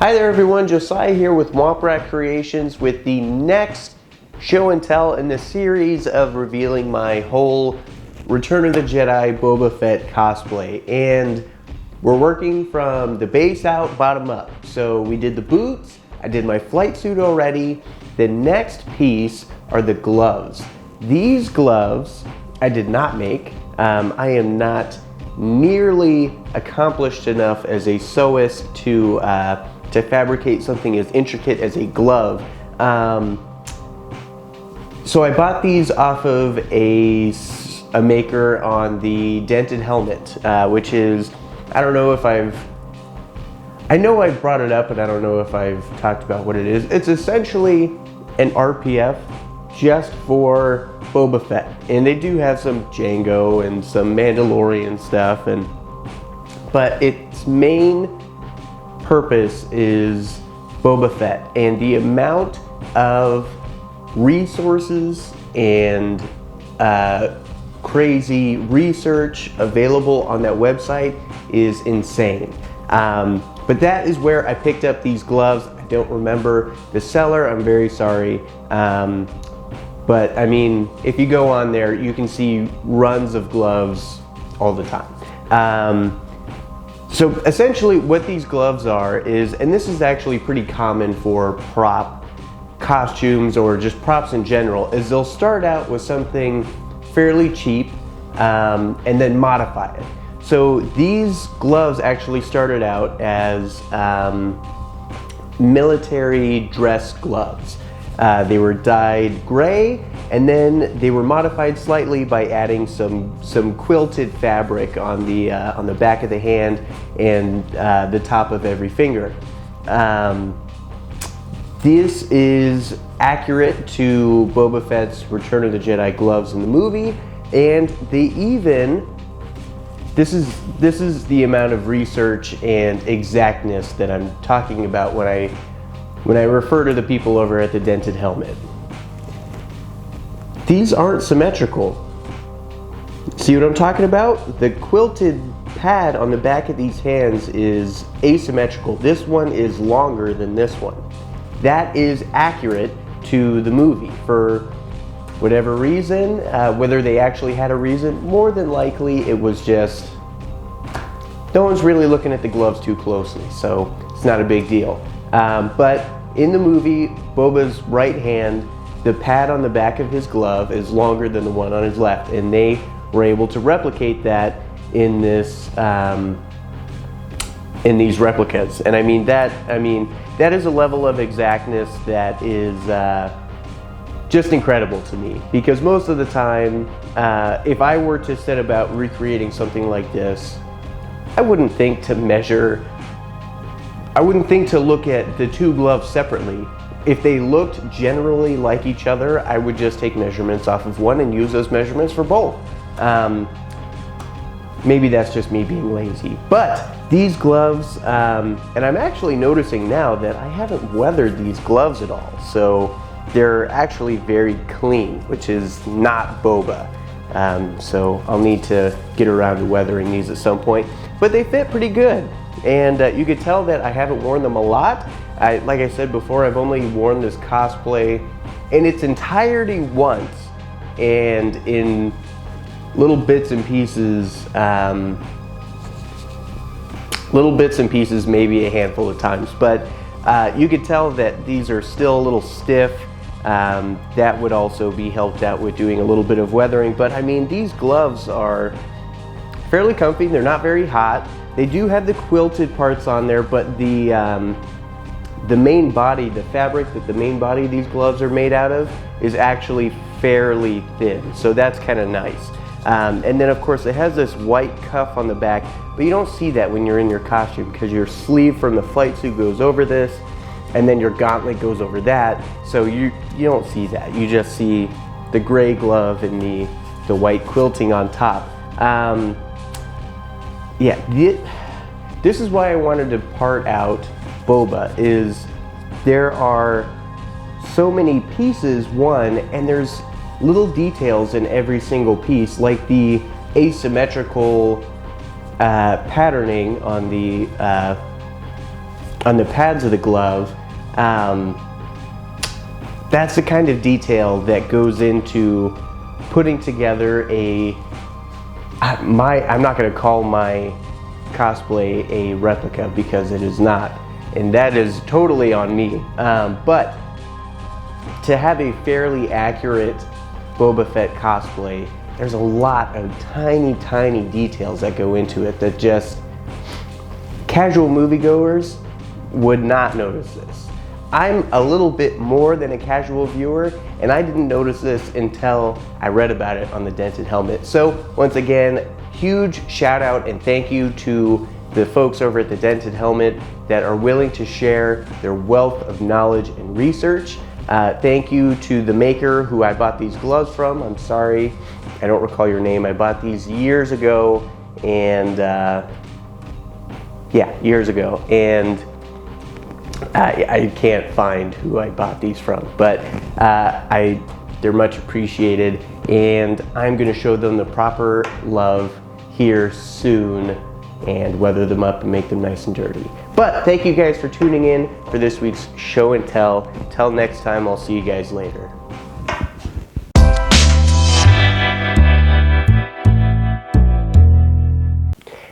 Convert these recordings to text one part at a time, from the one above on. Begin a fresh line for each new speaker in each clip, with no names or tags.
Hi there everyone, Josiah here with Womprat Creations with the next show and tell in the series of revealing my whole Return of the Jedi Boba Fett cosplay. And we're working from the base out, bottom up. So we did the boots, I did my flight suit already. The next piece are the gloves. These gloves I did not make. I am not nearly accomplished enough as a sewist to fabricate something as intricate as a glove. So I bought these off of a maker on the dented helmet, which is, I don't know if I know I've brought it up, but I don't know if I've talked about what it is. It's essentially an RPF just for Boba Fett. And they do have some Jango and some Mandalorian stuff, but its main purpose is Boba Fett, and the amount of resources and crazy research available on that website is insane. But that is where I picked up these gloves. I don't remember the seller, I'm very sorry. But I mean, if you go on there, you can see runs of gloves all the time. So essentially what these gloves are is, and this is actually pretty common for prop costumes or just props in general, is they'll start out with something fairly cheap and then modify it. So these gloves actually started out as military dress gloves. They were dyed gray, and then they were modified slightly by adding some quilted fabric on the back of the hand and the top of every finger. This is accurate to Boba Fett's Return of the Jedi gloves in the movie, and they even, this is the amount of research and exactness that I'm talking about when I refer to the people over at the dented helmet. These aren't symmetrical. See what I'm talking about? The quilted pad on the back of these hands is asymmetrical. This one is longer than this one. That is accurate to the movie for whatever reason, whether they actually had a reason. More than likely it was just, no one's really looking at the gloves too closely, so it's not a big deal. But in the movie, Boba's right hand, the pad on the back of his glove is longer than the one on his left, and they were able to replicate that in this, in these replicas. And I mean that is a level of exactness that is just incredible to me, because most of the time, if I were to set about recreating something like this, I wouldn't think to look at the two gloves separately. If they looked generally like each other, I would just take measurements off of one and use those measurements for both. Maybe that's just me being lazy. But these gloves, and I'm actually noticing now that I haven't weathered these gloves at all. So they're actually very clean, which is not Boba. So I'll need to get around to weathering these at some point. But they fit pretty good. And you could tell that I haven't worn them a lot. Like I said before, I've only worn this cosplay in its entirety once, and in little bits and pieces maybe a handful of times. But you could tell that these are still a little stiff. That would also be helped out with doing a little bit of weathering. But I mean, these gloves are fairly comfy. They're not very hot. They do have the quilted parts on there, but the main body, the fabric that the main body of these gloves are made out of is actually fairly thin. So that's kind of nice. And then of course it has this white cuff on the back, but you don't see that when you're in your costume, because your sleeve from the flight suit goes over this, and then your gauntlet goes over that. So you don't see that. You just see the gray glove and the white quilting on top. Yeah, this is why I wanted to part out Boba, is there are so many pieces, one, and there's little details in every single piece, like the asymmetrical patterning on the on the pads of the glove, that's the kind of detail that goes into putting together I'm not going to call my cosplay a replica because it is not, and that is totally on me. But to have a fairly accurate Boba Fett cosplay, there's a lot of tiny details that go into it that just casual moviegoers would not notice this. I'm a little bit more than a casual viewer, and I didn't notice this until I read about it on the dented helmet. So once again, huge shout out and thank you to the folks over at the Dented Helmet that are willing to share their wealth of knowledge and research. Thank you to the maker who I bought these gloves from. I'm sorry, I don't recall your name. I bought these years ago, and years ago, and I can't find who I bought these from, but they're much appreciated, and I'm going to show them the proper love here soon and weather them up and make them nice and dirty. But thank you guys for tuning in for this week's show and tell. Till next time, I'll see you guys later.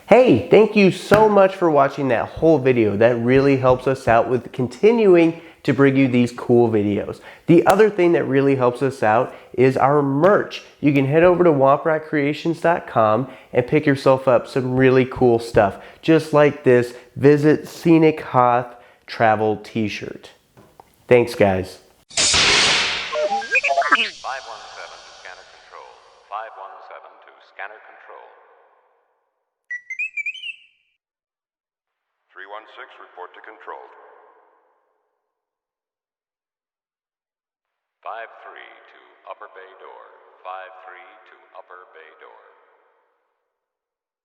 Hey, thank you so much for watching that whole video. That really helps us out with continuing to bring you these cool videos. The other thing that really helps us out is our merch. You can head over to wompratcreations.com and pick yourself up some really cool stuff, just like this Visit Scenic Hoth Travel t-shirt. Thanks, guys.
517 to scanner control. 517 to scanner control. 316, report to control. 53 to upper bay door. 53 to upper bay door.